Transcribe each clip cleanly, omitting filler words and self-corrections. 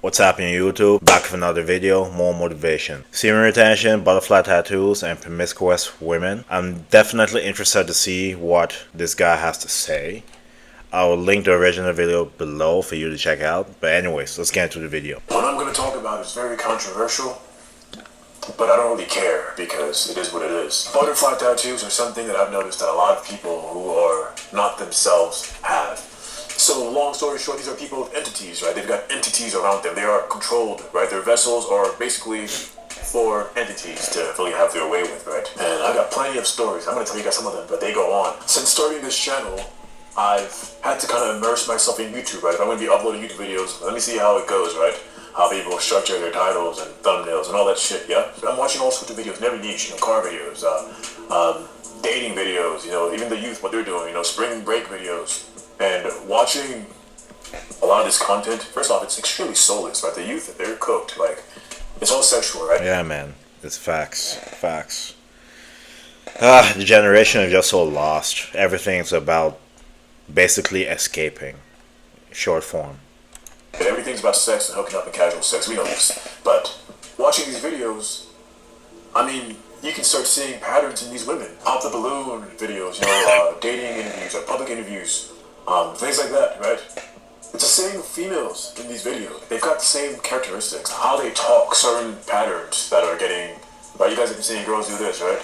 What's happening YouTube? Back with another video, more motivation. Semen retention, butterfly tattoos, and promiscuous women. I'm definitely interested to see what this guy has to say. I will link the original video below for you to check out. But anyways, let's get into the video. What I'm going to talk about is very controversial, but I don't really care because it is what it is. Butterfly tattoos are something that I've noticed that a lot of people who are not themselves have. So long story short, these are people with entities, right? They've got entities around them. They are controlled, right? Their vessels are basically for entities to really have their way with, right? And I got plenty of stories. I'm going to tell you guys some of them, but they go on. Since starting this channel, I've had to kind of immerse myself in YouTube, right? If I'm going to be uploading YouTube videos, let me see how it goes, right? How people structure their titles and thumbnails and all that shit, yeah? I'm watching all sorts of videos in every niche, car videos, dating videos, even the youth, what they're doing, spring break videos. And watching a lot of this content, first off, it's extremely soulless, right? The youth, they're cooked, like, it's all sexual, right? Yeah, man. It's facts. Facts. The generation is just so lost. Everything's about basically escaping. Short form. And everything's about sex and hooking up and casual sex, we know this. But watching these videos, I mean, you can start seeing patterns in these women. Pop the balloon videos, dating interviews, or public interviews. Things like that, right? It's the same females in these videos. They've got the same characteristics. How they talk, certain patterns that are getting, right? You guys have been seeing girls do this, right?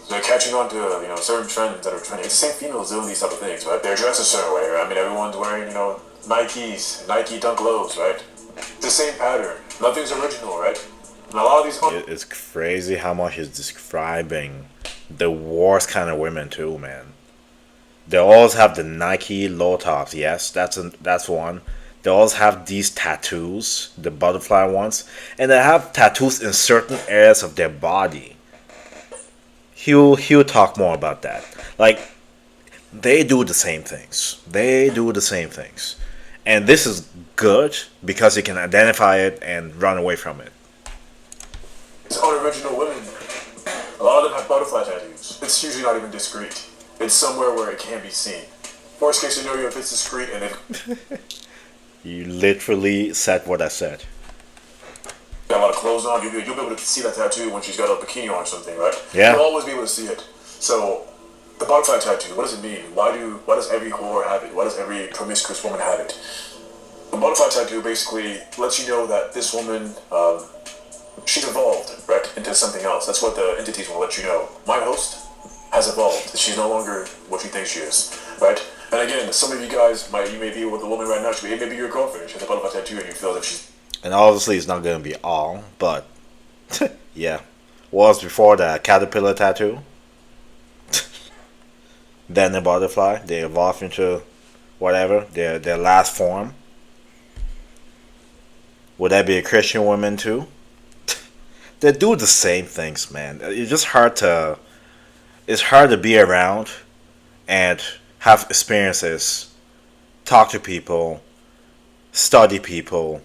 They're catching on to, certain trends that are trending. It's the same females doing these type of things, right? They're dressed a certain way, right? I mean, everyone's wearing, Nikes, Nike Dunk Lows, right? It's the same pattern. Nothing's original, right? And a lot of these... It's crazy how much he's describing the worst kind of women too, man. They always have the Nike low tops. Yes, that's one. They always have these tattoos, the butterfly ones, and they have tattoos in certain areas of their body. He'll talk more about that. Like, they do the same things. And this is good because you can identify it and run away from it. It's unoriginal women. A lot of them have butterfly tattoos. It's usually not even discreet. It's somewhere where it can be seen. Worst case scenario, if it's discreet and if... You literally said what I said. Got a lot of clothes on, you'll be able to see that tattoo when she's got a bikini on or something, right? Yeah. You'll always be able to see it. So, the butterfly tattoo, what does it mean? Why does every whore have it? Why does every promiscuous woman have it? The butterfly tattoo basically lets you know that this woman, she's evolved, right, into something else. That's what the entities will let you know. My host has evolved. She's no longer what you think she is, right? And again, some of you guys you may be with a woman right now. She may be your girlfriend. She has a butterfly tattoo, and you feel that she's. And obviously, it's not gonna be all, but yeah, was before the caterpillar tattoo, then the butterfly. They evolved into whatever their last form. Would that be a Christian woman too? They do the same things, man. It's just hard to. It's hard to be around and have experiences, talk to people, study people,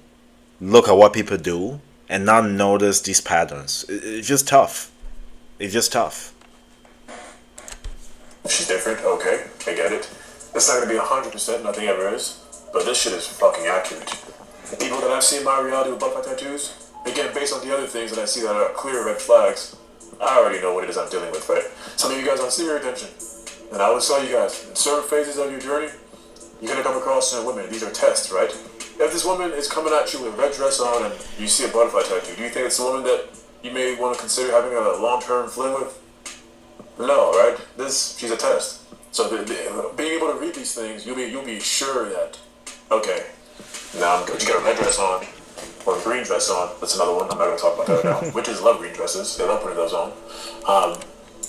look at what people do, and not notice these patterns. It's just tough. It's just tough. She's different, okay, I get it. It's not gonna be 100%, nothing ever is, but this shit is fucking accurate. The people that I've seen in my reality with butterfly tattoos, again, based on the other things that I see that are clear red flags, I already know what it is I'm dealing with, right? Some of you guys on severe attention. And I always tell you guys, in certain phases of your journey, you're going to come across certain women. These are tests, right? If this woman is coming at you with a red dress on and you see a butterfly tattoo, do you think it's a woman that you may want to consider having a long-term fling with? No, right? She's a test. So being able to read these things, you'll be sure that, okay, now I'm good. You got a red dress on. Or a green dress on. That's another one. I'm not going to talk about that right now. Witches love green dresses. They love putting those on.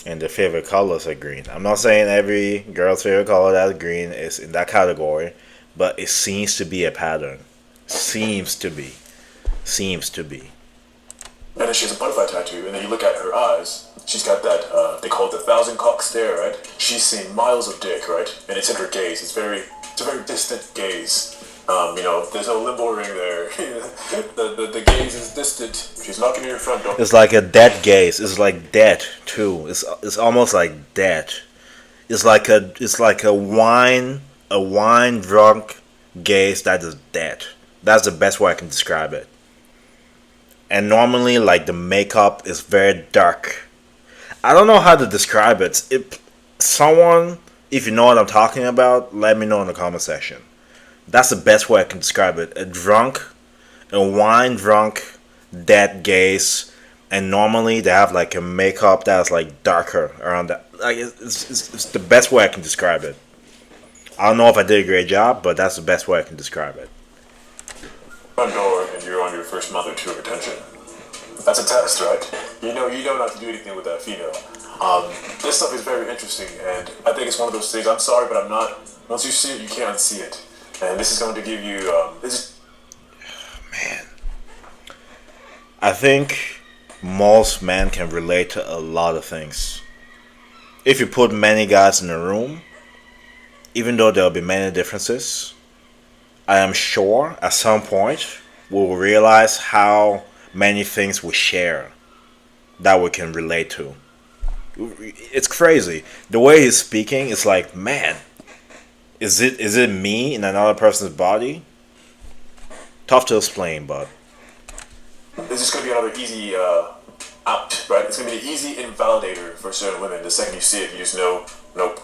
And their favorite colors are green. I'm not saying every girl's favorite color that's green is in that category, but it seems to be a pattern. Seems to be. And then she has a butterfly tattoo, and then you look at her eyes. She's got that, they call it the 1,000-cock stare, right? She's seen miles of dick, right? And it's in her gaze. It's a very distant gaze. There's no limbo ring there. the gaze is distant. She's knocking at your front door. It's like a dead gaze. It's like dead too. It's almost like dead. It's like a wine drunk gaze that is dead. That's the best way I can describe it. And normally, like, the makeup is very dark. I don't know how to describe it. If someone, if you know what I'm talking about, let me know in the comment section. That's the best way I can describe it. A wine drunk, dead gaze, and normally they have like a makeup that's like darker around that. Like it's the best way I can describe it. I don't know if I did a great job, but that's the best way I can describe it. Front door and you're on your first month or two of attention. That's a test, right? You don't have to do anything with that female. This stuff is very interesting, and I think it's one of those things. I'm sorry, but I'm not. Once you see it, you can't unsee it, and this is going to give you. Man, I think most men can relate to a lot of things. If you put many guys in a room, even though there'll be many differences, I am sure at some point we'll realize how many things we share that we can relate to. It's crazy. The way he's speaking, it's like, man, is it me in another person's body? Tough to explain, but This is going to be another easy out, right? It's going to be an easy invalidator for certain women. The second you see it, you just know, nope.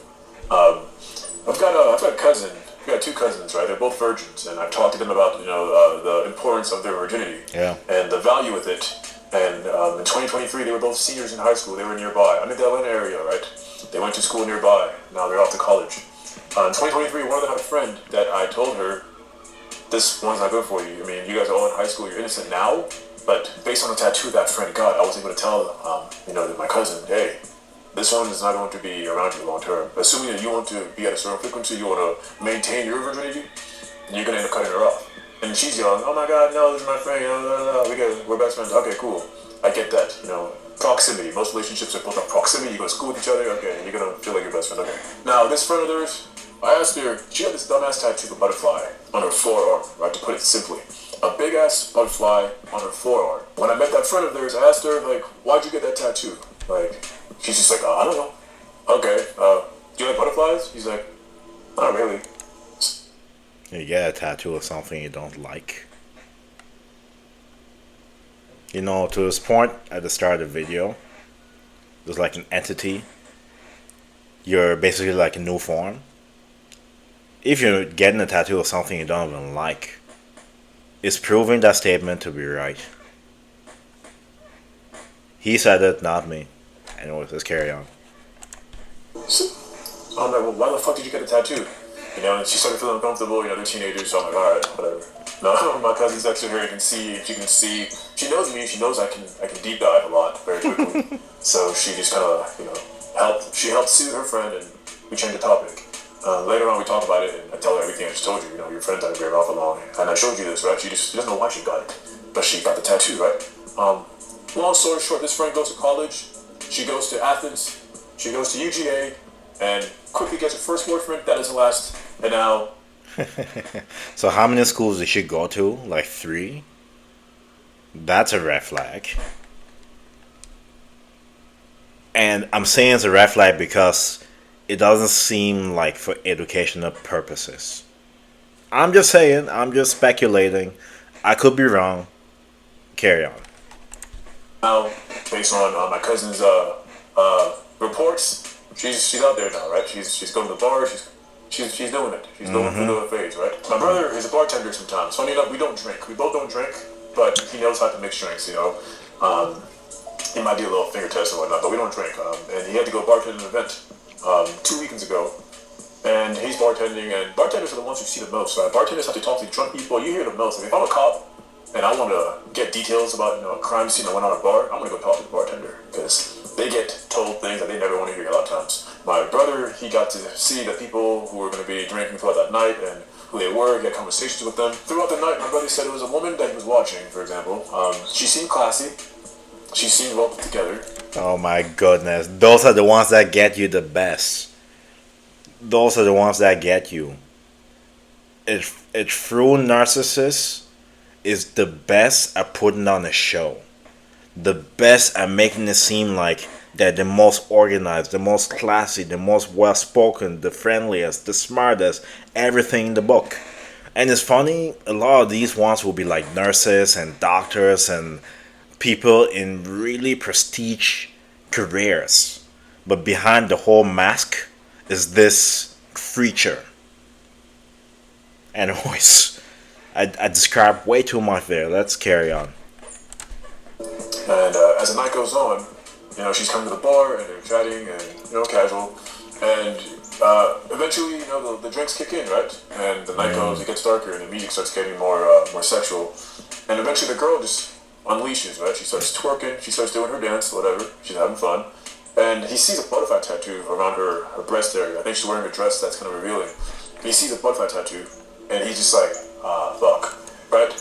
I've got a cousin. I've got two cousins, right? They're both virgins, and I've talked to them about the importance of their virginity, yeah. and the value with it. And in 2023, they were both seniors in high school. They were nearby. I'm in the Atlanta area, right? They went to school nearby. Now they're off to college. In 2023, one of them had a friend that I told her, this one's not good for you. I mean, you guys are all in high school. You're innocent now, but based on the tattoo that friend got, I was able to tell my cousin, hey, this one is not going to be around you long term. Assuming that you want to be at a certain frequency, you want to maintain your virginity, you're gonna end up cutting her off. And she's yelling, "Oh my God, no, this is my friend. We're best friends. Okay, cool. I get that. Proximity. Most relationships are built on proximity. You go to school with each other. Okay, you're gonna feel like your best friend. Okay. Now this friend of theirs, I asked her. She had this dumbass tattoo of a butterfly on her forearm. Right, to put it simply, a big ass butterfly on her forearm. When I met that friend of theirs, I asked her like, "Why'd you get that tattoo?" Like, she's just like, "I don't know." Okay. Do you like butterflies? He's like, "Not really." You get a tattoo of something you don't like. To this point, at the start of the video, there's like an entity. You're basically like a new form. If you're getting a tattoo of something you don't even like, it's proving that statement to be right. He said it, not me. Anyways, let's carry on. So I'm like, well, why the fuck did you get a tattoo? And she started feeling uncomfortable. They're teenagers, so I'm like, all right, whatever. No, my cousin's next to her. She can see. She knows me. She knows I can deep dive a lot very quickly. So she just kind of, helped. She helped soothe her friend, and we changed the topic. Later on, we talk about it, and I tell her everything I just told you. Your friend had a great off along, and I showed you this, right? She doesn't know why she got it, but she got the tattoo, right? Long story short, this friend goes to college. She goes to Athens. She goes to UGA, and quickly gets her first boyfriend. That doesn't last, and now. So how many schools did she go to? Like 3? That's a red flag. And I'm saying it's a red flag because it doesn't seem like for educational purposes. I'm just saying, I'm just speculating. I could be wrong. Carry on. Now, based on my cousin's reports, she's out there now, right? She's going to the bar. She's doing it. She's going through the phase, right? My brother is a bartender sometimes. Funny enough, we don't drink. We both don't drink, but he knows how to mix drinks. He might do a little finger test and whatnot, but we don't drink. And he had to go bartend an event 2 weekends ago, and he's bartending. And bartenders are the ones who see the most, right? Bartenders have to talk to drunk people. You hear the most. Like, if I'm a cop and I want to get details about a crime scene that went on at a bar, I'm gonna go talk to the bartender because they get told things that they never want to hear a lot of times. My brother, he got to see the people who were going to be drinking throughout that night and who they were. He had conversations with them. Throughout the night, my brother said it was a woman that he was watching, for example. She seemed classy. She seemed well put together. Oh my goodness. Those are the ones that get you the best. Those are the ones that get you. A true narcissist is the best at putting on a show. The best at making it seem like they're the most organized, the most classy, the most well-spoken, the friendliest, the smartest, everything in the book. And it's funny, a lot of these ones will be like nurses and doctors and people in really prestige careers. But behind the whole mask is this creature and voice. I described way too much there. Let's carry on. And as the night goes on, she's coming to the bar and they're chatting and, casual. And eventually, the drinks kick in, right? And the night goes, it gets darker and the music starts getting more sexual. And eventually the girl just unleashes, right? She starts twerking, she starts doing her dance, whatever. She's having fun. And he sees a butterfly tattoo around her breast area. I think she's wearing a dress that's kind of revealing. And he sees a butterfly tattoo and he's just like, fuck, right?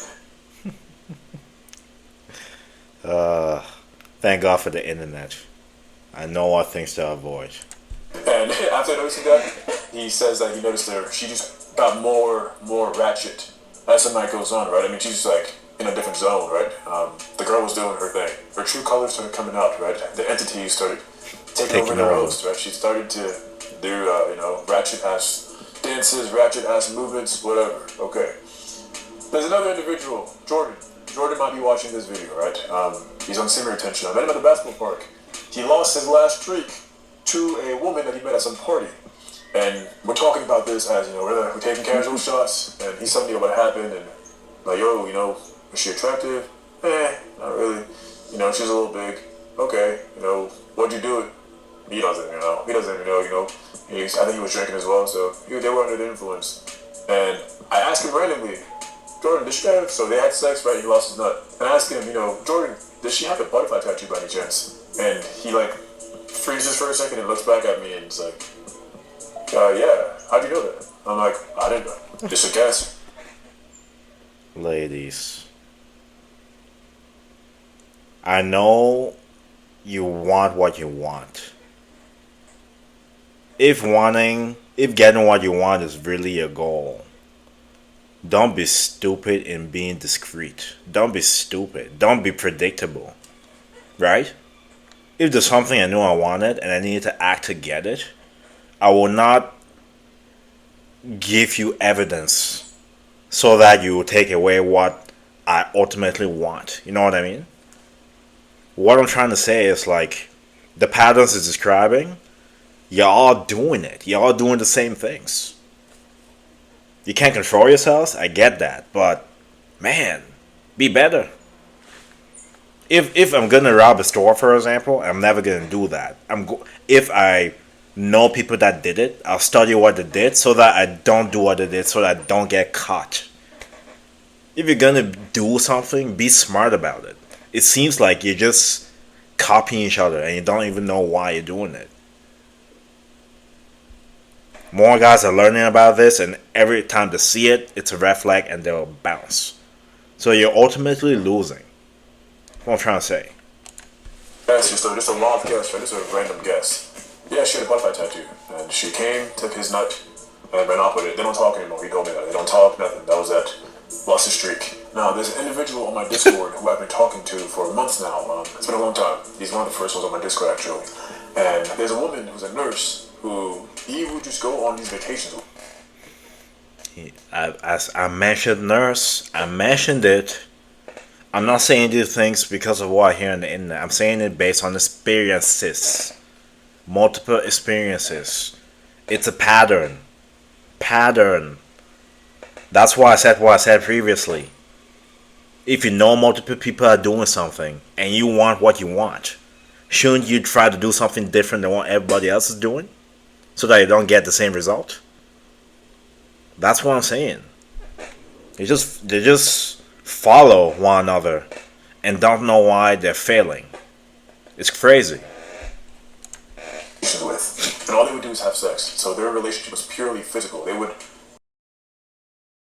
Thank God for the internet. I know what things to avoid. And after noticing that, he says that he noticed her. She just got more ratchet as the night goes on, right? I mean, she's like in a different zone, right? The girl was doing her thing. Her true colors started coming out, right? The entity started taking over the roast, right? She started to do, ratchet ass dances, ratchet ass movements, whatever. Okay. There's another individual, Jordan. Jordan might be watching this video, right? He's on similar attention. I met him at the basketball park. He lost his last streak to a woman that he met at some party. And we're talking about this as, we're taking casual shots, and he's telling me what happened, and like, yo, was she attractive? Not really. She's a little big. Okay, what'd you do it? He doesn't even know. I think he was drinking as well, so they were under the influence. And I asked him randomly, Jordan, did she have, so they had sex, right? He lost his nut. And I asked him, Jordan, did she have a butterfly tattoo by any chance? And he freezes for a second and looks back at me and it's like, yeah, how'd you know that? I'm like, I didn't know. Just a guess. Ladies, I know you want what you want. If getting what you want is really your goal, don't be stupid in being discreet. Don't be stupid. Don't be predictable. Right? If there's something I knew I wanted and I needed to act to get it, I will not give you evidence so that you will take away what I ultimately want. You know what I mean? What I'm trying to say is the patterns it's describing, you're all doing it. You're all doing the same things. You can't control yourselves, I get that, but man, be better. If I'm gonna rob a store, for example, I'm never gonna do that. If I know people that did it, I'll study what they did so that I don't do what they did, so that I don't get caught. If you're gonna do something, be smart about it. It seems like you're just copying each other and you don't even know why you're doing it. More guys are learning about this, and every time they see it, it's a red flag and they'll bounce. So you're ultimately losing. What I'm trying to say. That's just a wild guess, right? Just a random guess. Yeah, she had a butterfly tattoo. And she came, took his nut, and ran off with it. They don't talk anymore. He told me that. They don't talk, nothing. That was that. Lost his streak. Now, there's an individual on my Discord who I've been talking to for months now. It's been a long time. He's one of the first ones on my Discord, actually. And there's a woman who's a nurse who he would just go on these vacations. As I mentioned nurse, I mentioned it. I'm not saying these things because of what I hear on the internet. I'm saying it based on experiences. Multiple experiences. It's a pattern. That's why I said what I said previously. If you know multiple people are doing something and you want what you want, shouldn't you try to do something different than what everybody else is doing so that you don't get the same result? That's what I'm saying. They just follow one another and don't know why they're failing. It's crazy. With, and all they would do is have sex. So their relationship was purely physical. They would